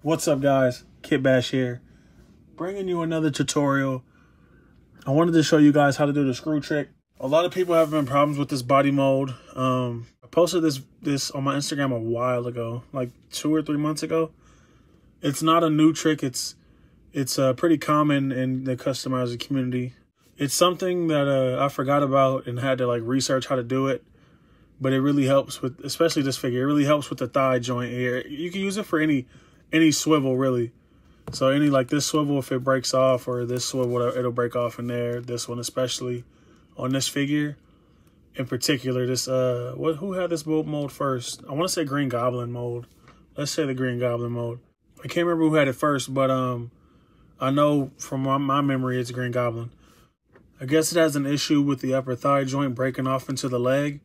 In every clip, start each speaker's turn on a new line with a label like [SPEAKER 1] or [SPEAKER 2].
[SPEAKER 1] What's up, guys? Kit Bash here, bringing you another tutorial. I wanted to show you guys how to do the screw trick. A lot of people have been problems with this body mold. I posted this on my Instagram a while ago, like 2 or 3 months ago. It's not a new trick. It's pretty common in the customizer community. It's something that I forgot about and had to like research how to do it. But it really helps with, especially this figure. It really helps with the thigh joint here. You can use it for any swivel, really. So any, like this swivel, if it breaks off, or this swivel, it'll break off in there. This one especially, on this figure in particular. This who had this mold first? I want to say Green Goblin mold. Let's say the Green Goblin mold. I can't remember who had it first, but I know from my memory it's Green Goblin. I guess it has an issue with the upper thigh joint breaking off into the leg.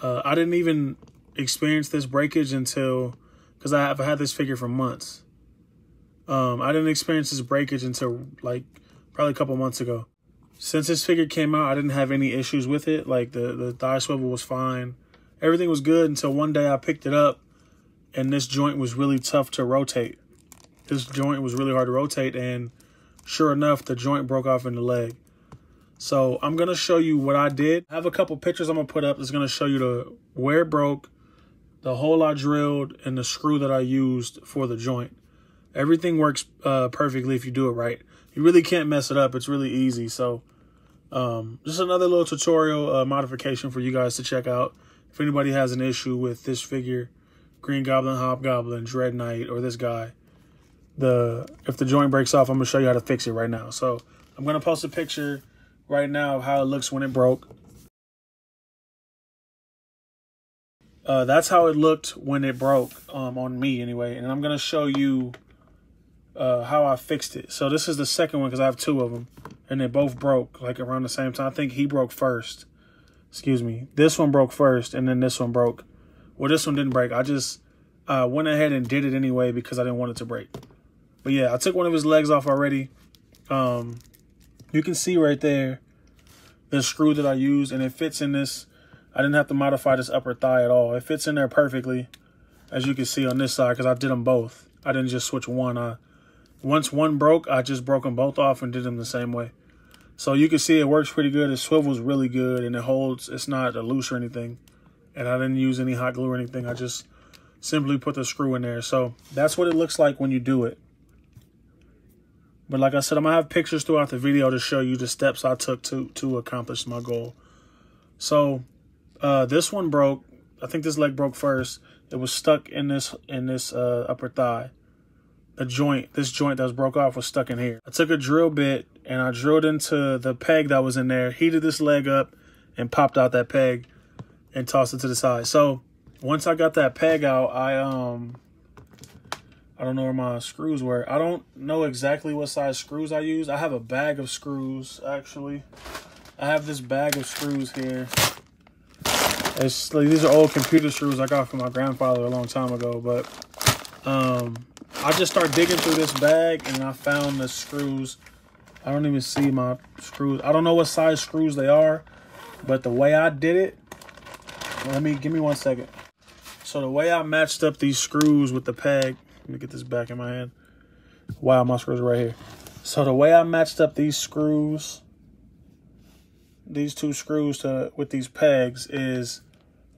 [SPEAKER 1] I didn't even experience this breakage until, because I've had this figure for months. I didn't experience this breakage until like probably a couple months ago. Since this figure came out, I didn't have any issues with it. Like the thigh swivel was fine. Everything was good until one day I picked it up and this joint was really tough to rotate. This joint was really hard to rotate, and sure enough, the joint broke off in the leg. So I'm going to show you what I did. I have a couple pictures I'm going to put up that's going to show you where it broke, the hole I drilled, and the screw that I used for the joint. Everything works perfectly if you do it right. You really can't mess it up. It's really easy. So just another little tutorial modification for you guys to check out. If anybody has an issue with this figure, Green Goblin, Hobgoblin, Dread Knight, or this guy, if the joint breaks off, I'm going to show you how to fix it right now. So I'm going to post a picture right now of how it looks when it broke. That's how it looked when it broke, on me anyway. And I'm going to show you how I fixed it. So this is the second one because I have 2 of them. And they both broke like around the same time. I think he broke first. Excuse me. This one broke first and then this one broke. Well, this one didn't break. I just went ahead and did it anyway because I didn't want it to break. But yeah, I took one of his legs off already. You can see right there the screw that I used, and it fits in this. I didn't have to modify this upper thigh at all. It fits in there perfectly, as you can see on this side, because I did them both. I didn't just switch one. Once one broke, I just broke them both off and did them the same way. So you can see it works pretty good. It swivels really good, and it holds. It's not loose or anything. And I didn't use any hot glue or anything. I just simply put the screw in there. So that's what it looks like when you do it. But like I said, I'm going to have pictures throughout the video to show you the steps I took to accomplish my goal. So this one broke. I think this leg broke first. It was stuck in this upper thigh. This joint that was broke off was stuck in here. I took a drill bit and I drilled into the peg that was in there, heated this leg up, and popped out that peg and tossed it to the side. So once I got that peg out, I don't know where my screws were. I don't know exactly what size screws I used. I have a bag of screws, actually. I have this bag of screws here. These are old computer screws I got from my grandfather a long time ago. But I just started digging through this bag, and I found the screws. I don't even see my screws. I don't know what size screws they are. But the way I did it, give me 1 second. So the way I matched up these screws with the peg, let me get this back in my hand. Wow, my screws are right here. So the way I matched up these screws, these 2 screws with these pegs, is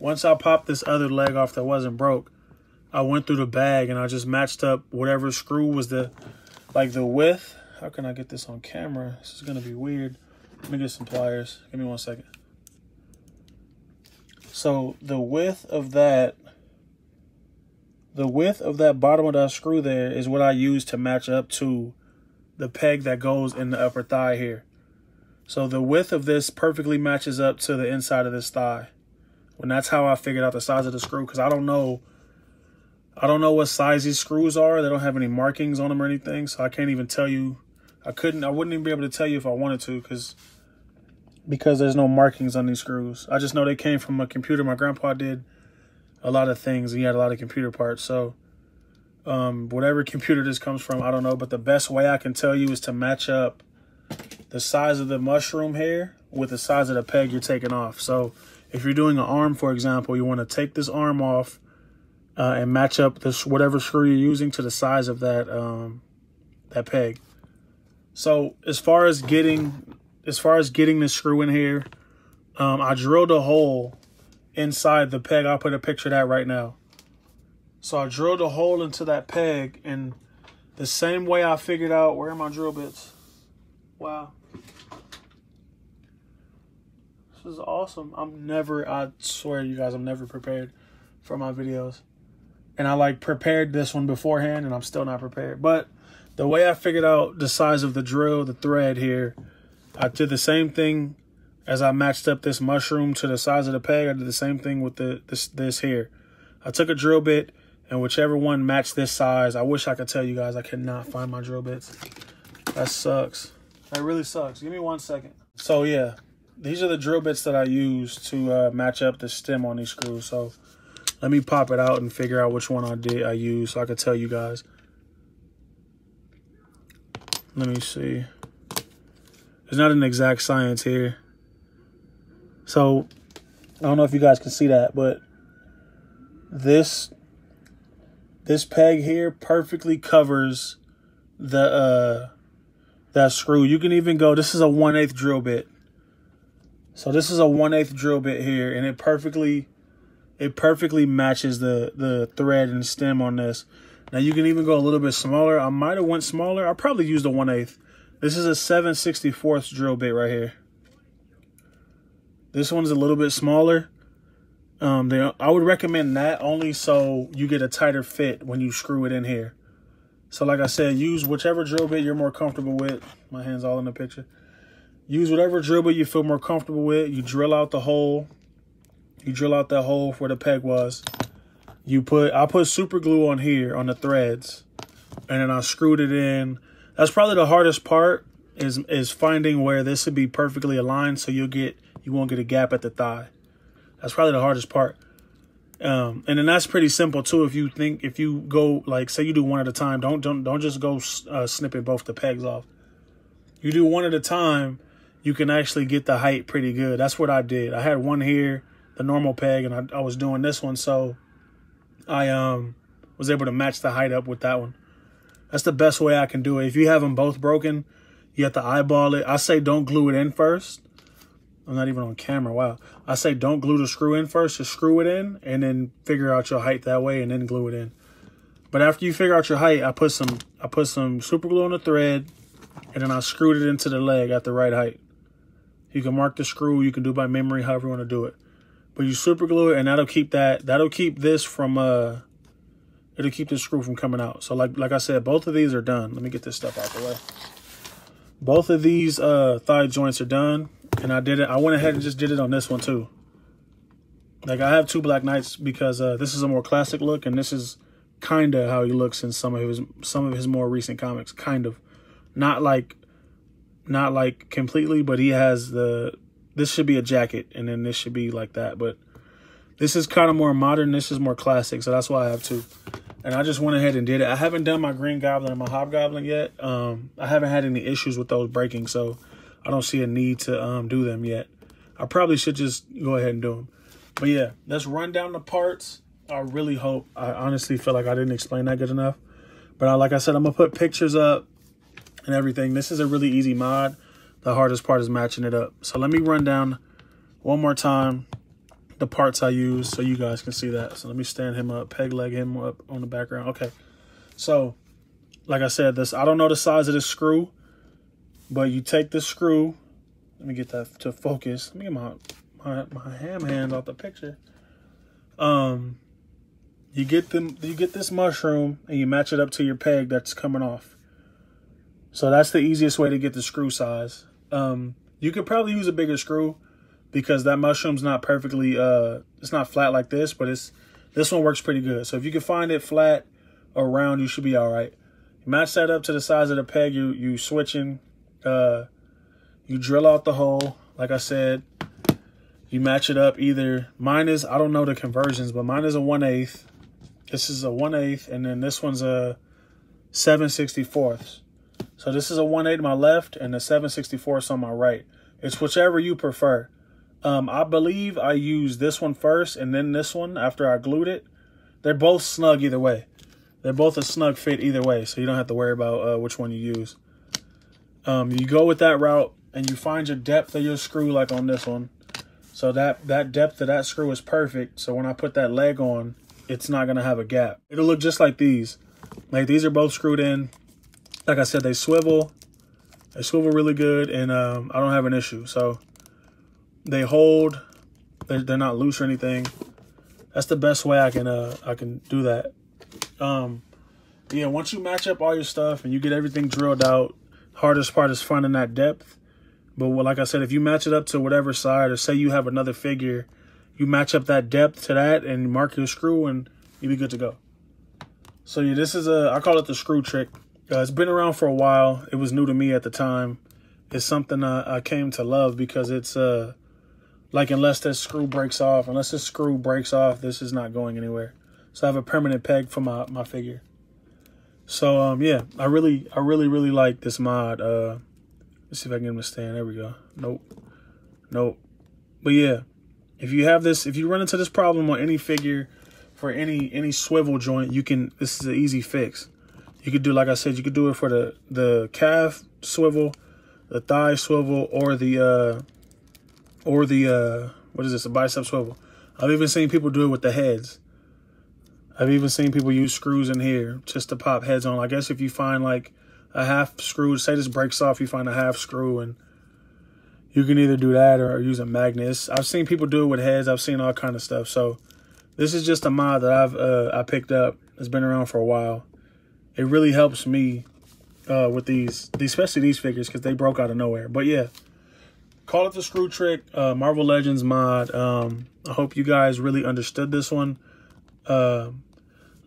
[SPEAKER 1] once I popped this other leg off that wasn't broke, I went through the bag and I just matched up whatever screw was the width. How can I get this on camera? This is going to be weird. Let me get some pliers. Give me 1 second. So the width of that bottom of that screw there is what I use to match up to the peg that goes in the upper thigh here. So the width of this perfectly matches up to the inside of this thigh. And that's how I figured out the size of the screw, because I don't know what size these screws are. They don't have any markings on them or anything, so I can't even tell you. I wouldn't even be able to tell you if I wanted to, because there's no markings on these screws. I just know they came from a computer. My grandpa did a lot of things. He had a lot of computer parts. So whatever computer this comes from, I don't know. But the best way I can tell you is to match up the size of the mushroom here with the size of the peg you're taking off. So if you're doing an arm, for example, you want to take this arm off and match up this whatever screw you're using to the size of that that peg. So as far as getting the screw in here, I drilled a hole inside the peg. I'll put a picture of that right now. So I drilled a hole into that peg, and the same way I figured out, where are my drill bits? Wow. This is awesome. I swear you guys, I'm never prepared for my videos. And I like prepared this one beforehand, and I'm still not prepared. But the way I figured out the size of the drill, the thread here, I did the same thing as I matched up this mushroom to the size of the peg. I did the same thing with this here. I took a drill bit, and whichever one matched this size. I wish I could tell you guys I cannot find my drill bits. That sucks. That really sucks. Give me 1 second. So yeah, these are the drill bits that I use to match up the stem on these screws. So let me pop it out and figure out which one I used so I could tell you guys. Let me see. There's not an exact science here. So I don't know if you guys can see that, but this peg here perfectly covers the that screw. You can even go, this is a 1/8 drill bit. So this is a 1/8 drill bit here, and it perfectly matches the thread and stem on this. Now you can even go a little bit smaller. I might have went smaller. I probably used a 1/8. This is a 7/64 drill bit right here. This one's a little bit smaller. I would recommend that only so you get a tighter fit when you screw it in here. So like I said, use whichever drill bit you're more comfortable with. My hand's all in the picture. Use whatever drill bit you feel more comfortable with. You drill out the hole. You drill out that hole where the peg was. I put super glue on here on the threads, and then I screwed it in. That's probably the hardest part is finding where this would be perfectly aligned so you won't get a gap at the thigh. That's probably the hardest part. And then that's pretty simple too. If you go, like, say you do one at a time, don't just go snipping both the pegs off. You do one at a time, you can actually get the height pretty good. That's what I did. I had one here, the normal peg, and I was doing this one, so I was able to match the height up with that one. That's the best way I can do it. If you have them both broken, you have to eyeball it. I say don't glue it in first. I'm not even on camera. Wow. I say don't glue the screw in first. Just screw it in and then figure out your height that way and then glue it in. But after you figure out your height, I put some super glue on the thread, and then I screwed it into the leg at the right height. You can mark the screw. You can do it by memory, however you want to do it. But you super glue it, and that'll keep this from it'll keep the screw from coming out. So like I said, both of these are done. Let me get this stuff out the way. Both of these thigh joints are done. And I went ahead and just did it on this one too. Like, I have two Black Knights because this is a more classic look, and this is kind of how he looks in some of his more recent comics. Kind of, not like completely, but he has this should be a jacket, and then this should be like that. But this is kind of more modern. This is more classic, so that's why I have two. And I just went ahead and did it. I haven't done my Green Goblin and my Hobgoblin yet. I haven't had any issues with those breaking, so I don't see a need to do them yet. I probably should just go ahead and do them. But yeah, let's run down the parts. I honestly feel like I didn't explain that good enough. But like I said, I'm going to put pictures up and everything. This is a really easy mod. The hardest part is matching it up. So let me run down one more time the parts I use so you guys can see that. So let me stand him up, peg leg him up on the background. Okay. So like I said, I don't know the size of this screw. But you take the screw. Let me get that to focus. Let me get my ham hand off the picture. You get this mushroom and you match it up to your peg that's coming off. So that's the easiest way to get the screw size. You could probably use a bigger screw because that mushroom's not perfectly it's not flat like this, but this one works pretty good. So if you can find it flat or round, you should be all right. You match that up to the size of the peg you switching. You drill out the hole. Like I said, you match it up. Either mine is, I don't know the conversions, but mine is a 1/8. This is a 1/8, and then this one's a 7/64. So this is a 1/8 on my left and a 7/64 on my right. It's whichever you prefer. I believe I used this one first and then this one after I glued it. they're both snug either way. They're both a snug fit either way, so you don't have to worry about which one you use. You go with that route, and you find your depth of your screw like on this one. So that depth of that screw is perfect. So when I put that leg on, it's not going to have a gap. It'll look just like these. Like these are both screwed in. Like I said, they swivel. They swivel really good, and I don't have an issue. So they hold. They're not loose or anything. That's the best way I can do that. Yeah, once you match up all your stuff and you get everything drilled out, hardest part is finding that depth. But like I said, if you match it up to whatever side, or say you have another figure, you match up that depth to that and mark your screw, and you'll be good to go. So yeah, this is I call it the screw trick. It's been around for a while. It was new to me at the time. It's something I came to love because it's like unless this screw breaks off, this is not going anywhere. So I have a permanent peg for my figure. So yeah, I really like this mod. Let's see if I can get him to stand. There we go. Nope. But yeah, if you have this, if you run into this problem on any figure for any swivel joint, this is an easy fix. You could do, like I said, you could do it for the calf swivel, the thigh swivel, or the what is this, a bicep swivel. I've even seen people do it with the heads. I've even seen people use screws in here just to pop heads on. I guess if you find like a half screw, say this breaks off, you find a half screw, and you can either do that or use a magnet. I've seen people do it with heads. I've seen all kind of stuff. So this is just a mod that I picked up. It's been around for a while. It really helps me with these, especially these figures, because they broke out of nowhere. But yeah, call it the screw trick, Marvel Legends mod. I hope you guys really understood this one.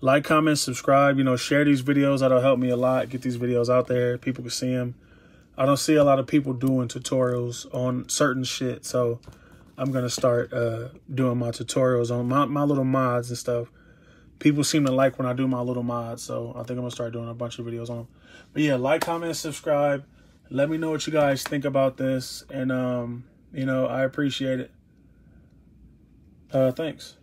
[SPEAKER 1] Like, comment, subscribe, share these videos. That'll help me a lot. Get these videos out there. People can see them. I don't see a lot of people doing tutorials on certain shit. So I'm going to start doing my tutorials on my little mods and stuff. People seem to like when I do my little mods. So I think I'm going to start doing a bunch of videos on them. But yeah, like, comment, subscribe. Let me know what you guys think about this. And, I appreciate it. Thanks.